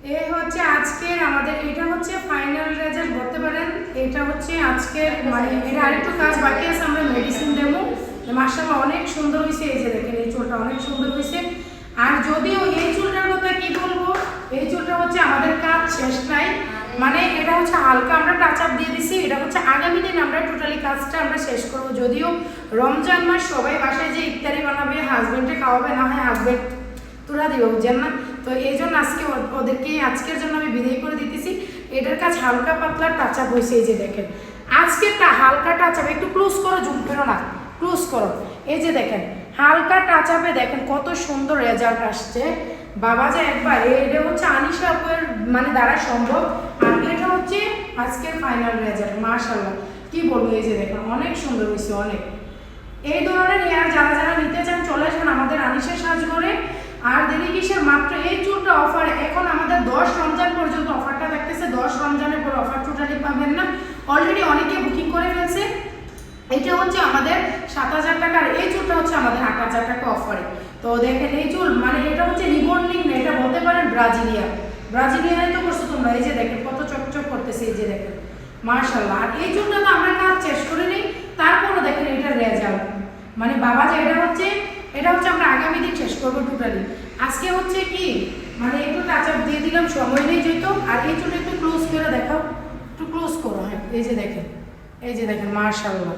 এই হচ্ছে আজকের আমাদের, এটা হচ্ছে ফাইনাল রেজাল্ট বলতে পারেন। এটা হচ্ছে আজকের মানে এটা আরেকটু কাজ বাকি আছে, আমরা মেডিসিন দেবো। মাশাআল্লাহ অনেক সুন্দর হয়েছে, এই যে দেখেন এই চুলটা অনেক সুন্দর হয়েছে। আর যদিও এই চুলটার কথা কি বলবো, এই চুলটা হচ্ছে আমাদের কাজ শেষ নাই, মানে এটা হচ্ছে হালকা আমরা টাচ আপ দিয়ে দিছি। এটা হচ্ছে আগামী দিন আমরা টোটালি কাজটা আমরা শেষ করবো। যদিও রমজান মাস সবাই বাসায় যে ইফতারি বানাবে, হাজবেন্ডে খাওয়াবে, না হয় হাজবেন্ড তোরা দিবে, বুঝছেন না? তো এই জন্য আজকে ওদেরকে আজকের জন্য আমি বিদায় করে দিতেছি। এটার কাজ হালকা পাতলা টাচ আপ হয়েছে, এই যে দেখেন আজকেরটা হালকা টাচ আপ। একটু ক্লোজ করো, জুম করো না, ক্লোজ করো। এই যে দেখেন হালকা টাচ আপে দেখেন কত সুন্দর রেজাল্ট আসছে। বাবা যে একবার, এটা হচ্ছে আনিশা আপুর মানে দ্বারা সম্ভব। আর এটা হচ্ছে আজকের ফাইনাল রেজাল্ট। মাশাআল্লাহ কি বলবো, এই যে দেখেন অনেক সুন্দর হয়েছে অনেক। এই ধরনের হেয়ার যারা যারা নিতে চান চলে আসবেন আমাদের আনিশা সাজঘরে। আর দেরি কিসের, মাত্র এই চুলটা অফার এখন আমাদের 10 রমজান পর্যন্ত অফারটা থাকতেছে। 10 রমজানের পর অফার টোটালি পাবেন না, অলরেডি অনেকে বুকিং করে ফেলছে। এটা হচ্ছে আমাদের 7,000 টাকা, আর এই চুলটা হচ্ছে আমাদের 8,000 টাকা অফারে। তো দেখেন এই চুল মানে এটা হচ্ছে রিবন্ডিং না, এটা বলতে পারেন ব্রাজিলিয়ান। ব্রাজিলিয়ানে তো করছো তোমরা, এই যে দেখেন কত চকচক করতেছে, এই যে দেখেন মাশাআল্লাহ। আর এই চুলটা তো আমরা কাজ শেষ করে নিই, তারপরও দেখেন এটা রেজাল্ট মানে বাবা যে এটা হচ্ছে আমরা আগামী দিন শেষ করবো টোটালি। আজকে হচ্ছে কি মানে একটু টাচ আপ দিয়ে দিলাম, সময় নেই যেহেতু। আর এই চুলটা একটু ক্লোজ করে দেখাও, একটু ক্লোজ করো। হ্যাঁ এই যে দেখেন, এই যে দেখেন মাশাআল্লাহ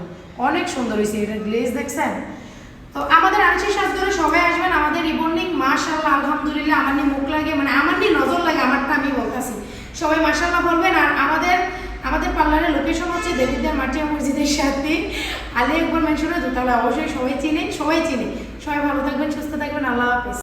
অনেক সুন্দর হয়েছে। এটা গ্লেজ দেখছেন? তো আমাদের আনিশা সাজঘরে সবাই আসবেন, আমাদের রিবন্ডিং মাশাআল্লাহ আলহামদুলিল্লাহ। আমার নিয়ে মুখ লাগে মানে আমার নিয়ে নজর লাগে, আমারটা আমি বলতেছি। সবাই মাশাআল্লাহ বলবেন। আর আমাদের পার্লারের লোকেশন হচ্ছে দেবিদ্যার মাটিয়া মসজিদের সাথে আলী আকবর মেনশনের দোতলা। অবশ্যই সবাই চিনে। সবাই ভালো থাকবেন, সুস্থ থাকবেন, আল্লাহ হাফেজ।